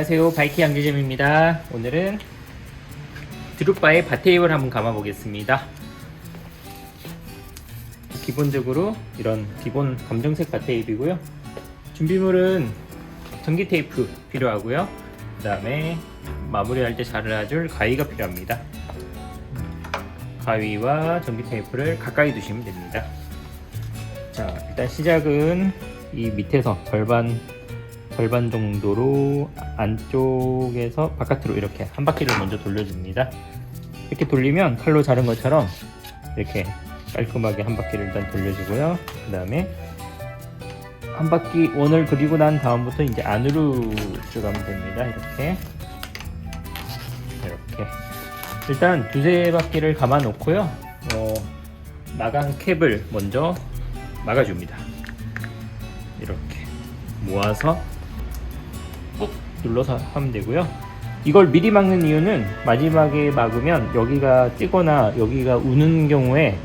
안녕하세요, 바이키 양재점입니다. 오늘은 드루바의 밭테이프를 한번 감아 보겠습니다. 기본적으로 이런 기본 검정색 밭테이프이고요. 준비물은 전기 테이프 필요하고요. 그 다음에 마무리할 때 잘라줄 가위가 필요합니다. 가위와 전기 테이프를 가까이 두시면 됩니다. 자, 일단 시작은 이 밑에서 절반 정도로 안쪽에서 바깥으로 이렇게 한 바퀴를 먼저 돌려줍니다. 이렇게 돌리면 칼로 자른 것처럼 이렇게 깔끔하게 한 바퀴를 일단 돌려주고요. 그 다음에 한 바퀴 원을 그리고 난 다음부터 이제 안으로 들어가면 됩니다. 이렇게 일단 두세 바퀴를 감아 놓고요. 나간 캡을 먼저 막아줍니다. 이렇게 모아서 꾹 눌러서 하면 되고요. 이걸 미리 막는 이유는 마지막에 막으면 여기가 뜨거나 여기가 우는 경우에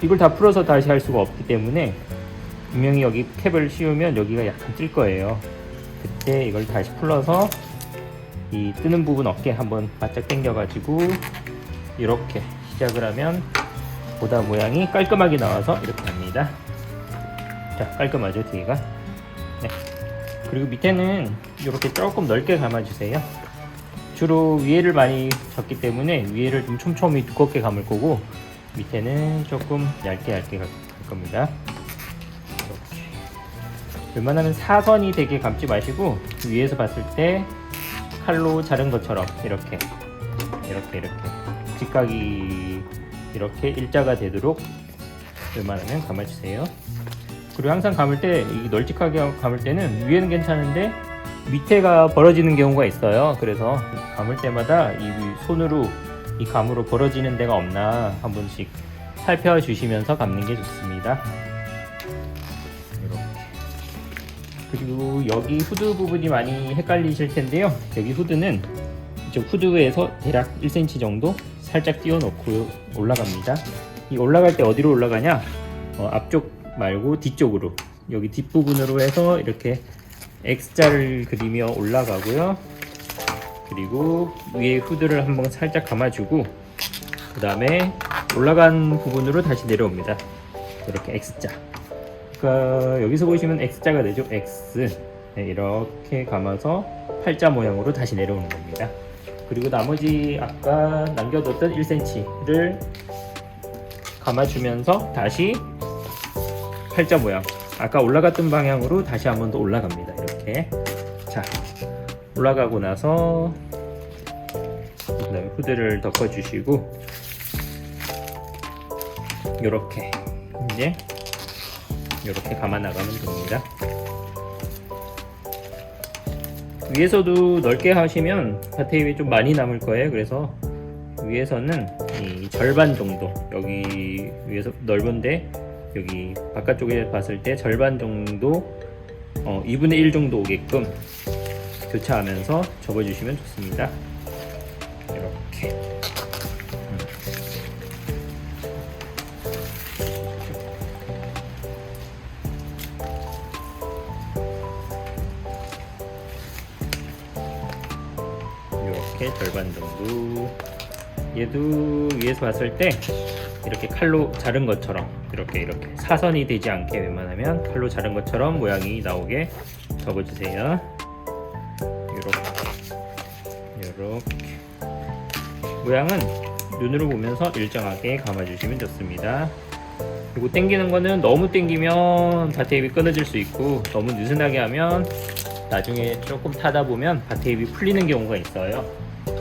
이걸 다 풀어서 다시 할 수가 없기 때문에 분명히 여기 캡을 씌우면 여기가 약간 뜰 거예요. 그때 이걸 다시 풀어서 이 뜨는 부분 어깨 한번 바짝 당겨 가지고 이렇게 시작을 하면 보다 모양이 깔끔하게 나와서 이렇게 합니다. 자, 깔끔하죠, 뒤가. 네. 그리고 밑에는 이렇게 조금 넓게 감아주세요. 주로 위에를 많이 졌기 때문에 위에를 좀 촘촘히 두껍게 감을 거고 밑에는 조금 얇게 갈 겁니다. 이렇게. 웬만하면 사선이 되게 감지 마시고 위에서 봤을 때 칼로 자른 것처럼 이렇게 직각이 이렇게 일자가 되도록 웬만하면 감아주세요. 그리고 항상 감을 때 이 널찍하게 감을 때는 위에는 괜찮은데 밑에가 벌어지는 경우가 있어요. 그래서 감을 때마다 이 손으로 이 감으로 벌어지는 데가 없나 한 번씩 살펴주시면서 감는 게 좋습니다. 이렇게. 그리고 여기 후드 부분이 많이 헷갈리실 텐데요. 여기 후드는 이쪽 후드에서 대략 1cm 정도 살짝 띄워놓고 올라갑니다. 이 올라갈 때 어디로 올라가냐? 앞쪽 말고 뒤쪽으로, 여기 뒷부분으로 해서 이렇게 X자를 그리며 올라가고요. 그리고 위에 후드를 한번 살짝 감아주고 그 다음에 올라간 부분으로 다시 내려옵니다. 이렇게 X자. 그러니까 여기서 보시면 X자가 되죠. X. 네, 이렇게 감아서 팔자 모양으로 다시 내려오는 겁니다. 그리고 나머지 아까 남겨뒀던 1cm를 감아주면서 다시 팔자 모양, 아까 올라갔던 방향으로 다시 한 번 더 올라갑니다. 이렇게. 자, 올라가고 나서 그다음에 후드를 덮어주시고 이렇게 이제 이렇게 감아 나가면 됩니다. 위에서도 넓게 하시면 밭테이프가 좀 많이 남을 거예요. 그래서 위에서는 이 절반 정도, 여기 위에서 넓은데 여기 바깥쪽에 봤을 때 절반 정도 2분의 1 정도 오게끔 교차하면서 접어주시면 좋습니다. 이렇게. 이렇게 절반 정도. 얘도 위에서 봤을 때 이렇게 칼로 자른 것처럼 이렇게 사선이 되지 않게 웬만하면 칼로 자른 것처럼 모양이 나오게 접어주세요. 이렇게 모양은 눈으로 보면서 일정하게 감아주시면 좋습니다. 그리고 당기는 거는 너무 당기면 밭테이프 끊어질 수 있고 너무 느슨하게 하면 나중에 조금 타다 보면 밭테이프 풀리는 경우가 있어요.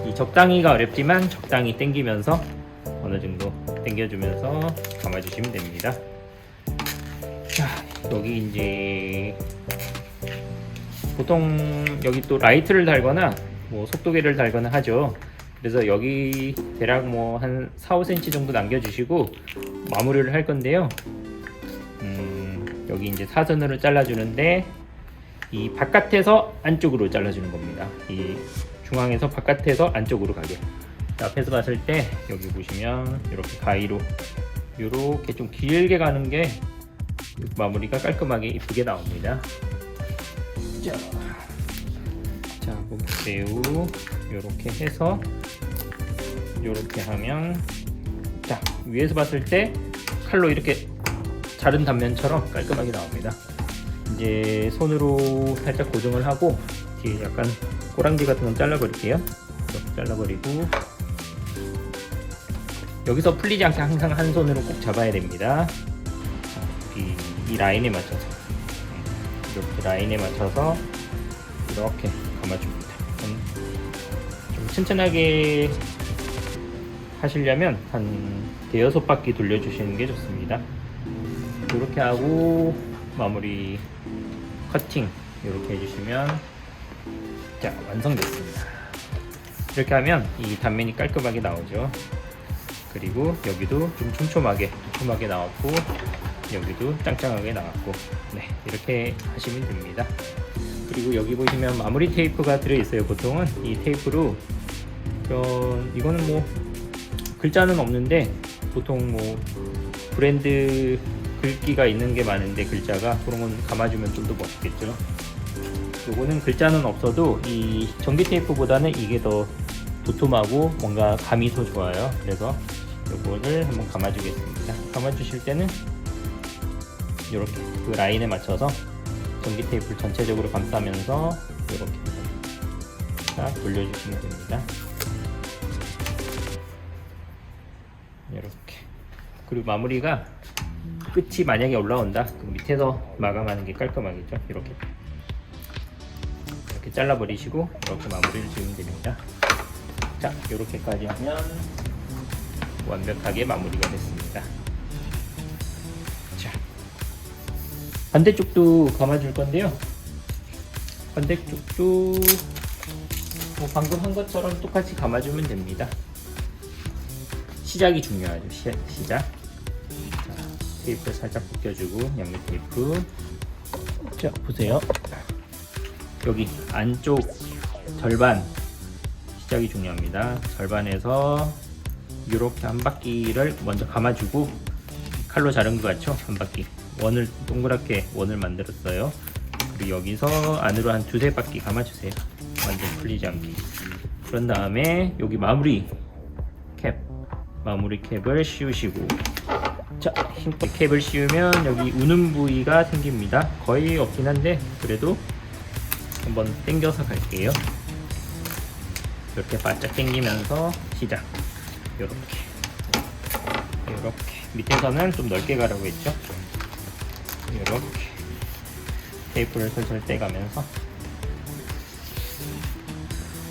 이 적당히가 어렵지만 적당히 당기면서 어느 정도 당겨주면서 감아주시면 됩니다. 자, 여기 이제 보통 여기 또 라이트를 달거나 뭐 속도계를 달거나 하죠. 그래서 여기 대략 뭐 한 4-5cm 정도 남겨주시고 마무리를 할 건데요. 여기 이제 사선으로 잘라주는데 이 바깥에서 안쪽으로 잘라주는 겁니다. 이 중앙에서 바깥에서 안쪽으로 가게. 앞에서 봤을 때 여기 보시면 이렇게 가위로 이렇게 좀 길게 가는 게 마무리가 깔끔하게 이쁘게 나옵니다. 자, 매우 이렇게 해서 이렇게 하면, 자, 위에서 봤을 때 칼로 이렇게 자른 단면처럼 깔끔하게 나옵니다. 이제 손으로 살짝 고정을 하고 뒤에 약간 꼬랑지 같은 건 잘라버릴게요. 이렇게 잘라버리고, 여기서 풀리지 않게 항상 한 손으로 꼭 잡아야 됩니다. 이 라인에 맞춰서, 이렇게 라인에 맞춰서 이렇게 감아줍니다. 좀 튼튼하게 하시려면 한 대여섯 바퀴 돌려주시는 게 좋습니다. 이렇게 하고 마무리 커팅 이렇게 해주시면, 자, 완성됐습니다. 이렇게 하면 이 단면이 깔끔하게 나오죠. 그리고 여기도 좀 촘촘하게 나왔고, 여기도 짱짱하게 나왔고, 네, 이렇게 하시면 됩니다. 그리고 여기 보시면 마무리 테이프가 들어있어요. 보통은 이 테이프로 이거는 뭐 글자는 없는데, 보통 뭐 브랜드 글귀가 있는 게 많은데 글자가, 그런 건 감아주면 좀 더 멋있겠죠. 요거는 글자는 없어도 이 전기 테이프보다는 이게 더 도톰하고 뭔가 감이 더 좋아요. 그래서 요거를 한번 감아주겠습니다. 감아주실 때는 이렇게 그 라인에 맞춰서 전기 테이프를 전체적으로 감싸면서 이렇게 딱 돌려주시면 됩니다. 이렇게. 그리고 마무리가 끝이 만약에 올라온다, 그 밑에서 마감하는 게 깔끔하겠죠. 이렇게 잘라버리시고 이렇게 마무리를 지으면 됩니다. 자, 이렇게까지 하면 완벽하게 마무리가 됐습니다. 자, 반대쪽도 감아줄 건데요. 반대쪽도 뭐 방금 한 것처럼 똑같이 감아주면 됩니다. 시작이 중요하죠. 시작. 자, 테이프 살짝 벗겨주고, 양면 테이프. 자, 보세요. 여기 안쪽 절반 시작이 중요합니다. 절반에서 이렇게 한 바퀴를 먼저 감아주고, 칼로 자른 것 같죠? 한 바퀴 원을 동그랗게 원을 만들었어요. 그리고 여기서 안으로 한 두세 바퀴 감아주세요. 완전 풀리지 않게. 그런 다음에 여기 마무리 캡을 씌우시고, 자, 힘껏 캡을 씌우면 여기 우는 부위가 생깁니다. 거의 없긴 한데 그래도 한번 당겨서 갈게요. 이렇게 바짝 당기면서 시작. 이렇게 밑에서는 좀 넓게 가라고 했죠. 이렇게 테이프를 슬슬 떼가면서,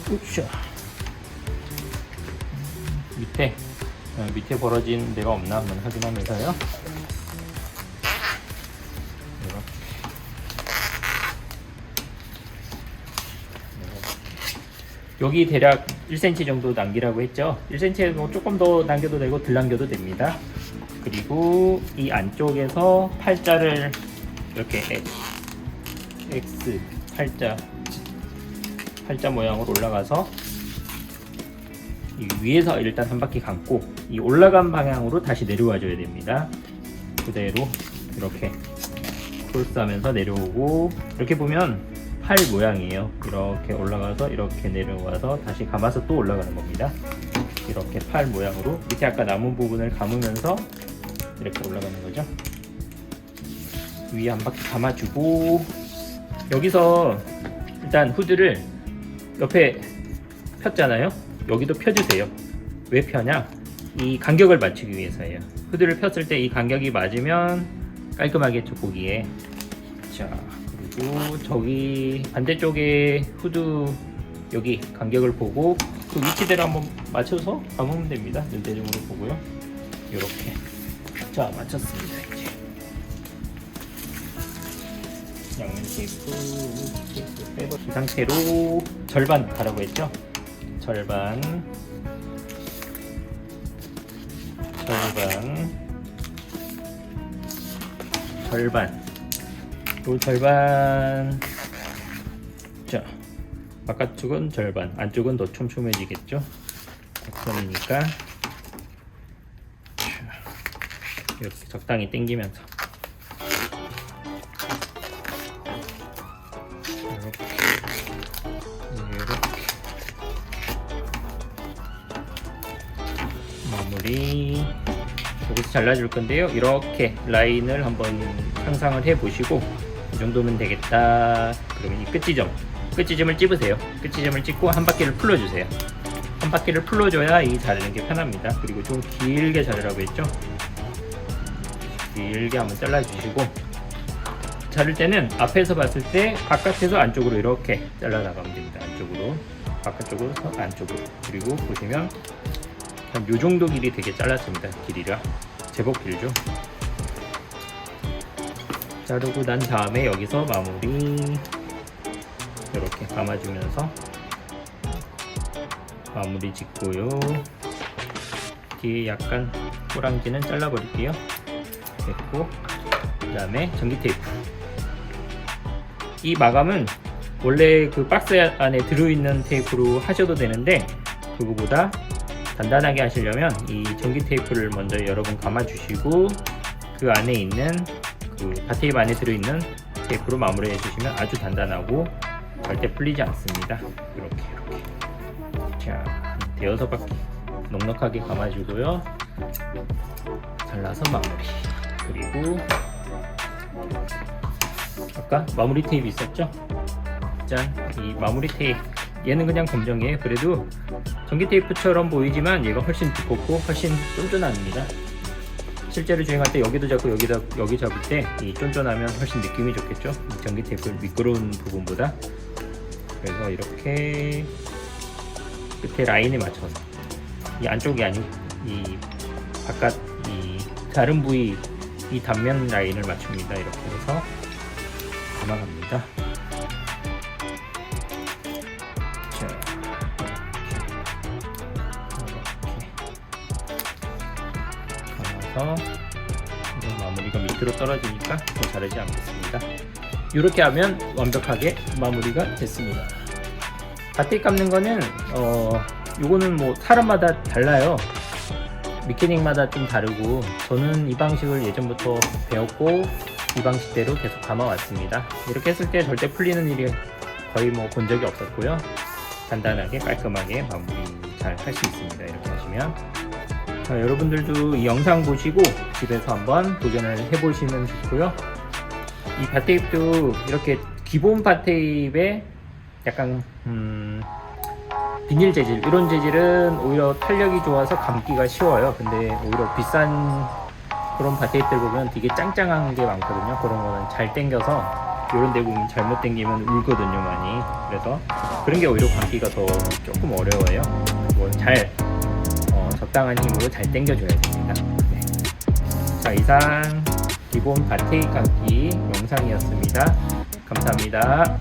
우샤. 밑에 벌어진 데가 없나 한번 확인하면서요. 여기 대략 1cm 정도 남기라고 했죠. 1cm 뭐 조금 더 남겨도 되고 덜 남겨도 됩니다. 그리고 이 안쪽에서 팔자를 이렇게 X 팔자 모양으로 올라가서 이 위에서 일단 한 바퀴 감고, 이 올라간 방향으로 다시 내려와 줘야 됩니다. 그대로 이렇게 크로스하면서 내려오고, 이렇게 보면 팔 모양이에요. 이렇게 올라가서 이렇게 내려와서 다시 감아서 또 올라가는 겁니다. 이렇게 팔 모양으로 밑에 아까 남은 부분을 감으면서 이렇게 올라가는 거죠. 위에 한 바퀴 감아주고, 여기서 일단 후드를 옆에 폈잖아요. 여기도 펴주세요. 왜 펴냐? 이 간격을 맞추기 위해서예요. 후드를 폈을 때 이 간격이 맞으면 깔끔하겠죠, 보기에. 자, 그리고 저기 반대쪽에 후드 여기 간격을 보고 그 위치대로 한번 맞춰서 감으면 됩니다. 눈대중으로 보고요. 이렇게. 자, 맞췄습니다. 이제 양면 테이프 빼고 이 상태로 절반 가라고 했죠. 절반 요 절반. 자, 바깥쪽은 절반, 안쪽은 더 촘촘해지겠죠. 백선이니까 이렇게 적당히 당기면서 마무리. 여기서 잘라줄 건데요. 이렇게 라인을 한번 상상을 해 보시고 이 정도면 되겠다. 그러면 이 끝지점을 찝으세요. 끝지점을 찝고 한 바퀴를 풀어주세요. 한 바퀴를 풀어줘야 이 자르는 게 편합니다. 그리고 좀 길게 자르라고 했죠. 길게 한번 잘라주시고, 자를 때는 앞에서 봤을 때 바깥에서 안쪽으로 이렇게 잘라 나가면 됩니다. 안쪽으로, 바깥쪽으로, 안쪽으로. 그리고 보시면 한 요 정도 길이 되게 잘랐습니다. 길이가 제법 길죠. 자르고 난 다음에 여기서 마무리 이렇게 감아주면서 마무리 짓고요. 뒤에 약간 꼬랑지는 잘라버릴게요. 됐고, 그 다음에 전기 테이프. 이 마감은 원래 그 박스 안에 들어있는 테이프로 하셔도 되는데, 그거보다 단단하게 하시려면 이 전기 테이프를 먼저 여러분 감아주시고, 그 안에 있는 그 바테이프 안에 들어있는 테이프로 마무리해 주시면 아주 단단하고 절대 풀리지 않습니다. 이렇게 자, 대여섯 바퀴 넉넉하게 감아주고요. 잘라서 마무리. 그리고 아까 마무리 테이프 있었죠? 짠, 이 마무리 테이프, 얘는 그냥 검정이에요. 그래도 전기 테이프처럼 보이지만 얘가 훨씬 두껍고 훨씬 쫀쫀합니다. 실제로 주행할 때 여기도 잡고 여기 잡을 때 이 쫀쫀하면 훨씬 느낌이 좋겠죠? 이 전기 테이프 미끄러운 부분보다. 그래서 이렇게 끝에 라인에 맞춰서, 이 안쪽이 아니고 이 바깥 이 다른 부위 이 단면 라인을 맞춥니다. 이렇게 해서 감아갑니다. 자, 이렇게 감아서 마무리가 밑으로 떨어지니까 더 자르지 않겠습니다. 이렇게 하면 완벽하게 마무리가 됐습니다. 바테이 감는 거는 요거는 뭐 사람마다 달라요. 미케닉마다 좀 다르고, 저는 이 방식을 예전부터 배웠고 이 방식대로 계속 감아왔습니다. 이렇게 했을 때 절대 풀리는 일이 거의 뭐 본 적이 없었고요. 간단하게 깔끔하게 마무리 잘 할 수 있습니다. 이렇게 하시면. 자, 여러분들도 이 영상 보시고 집에서 한번 도전을 해보시면 좋고요. 이 바테이프도 이렇게 기본 바테이프에 약간 비닐 재질, 이런 재질은 오히려 탄력이 좋아서 감기가 쉬워요. 근데 오히려 비싼 그런 바테이프들 보면 되게 짱짱한 게 많거든요. 그런 거는 잘 당겨서 이런 데 보면 잘못 당기면 울거든요, 많이. 그래서 그런 게 오히려 감기가 더 조금 어려워요. 그걸 잘 적당한 힘으로 잘 당겨줘야 됩니다. 네. 자, 이상 기본 바테이프 감기 영상이었습니다. 감사합니다.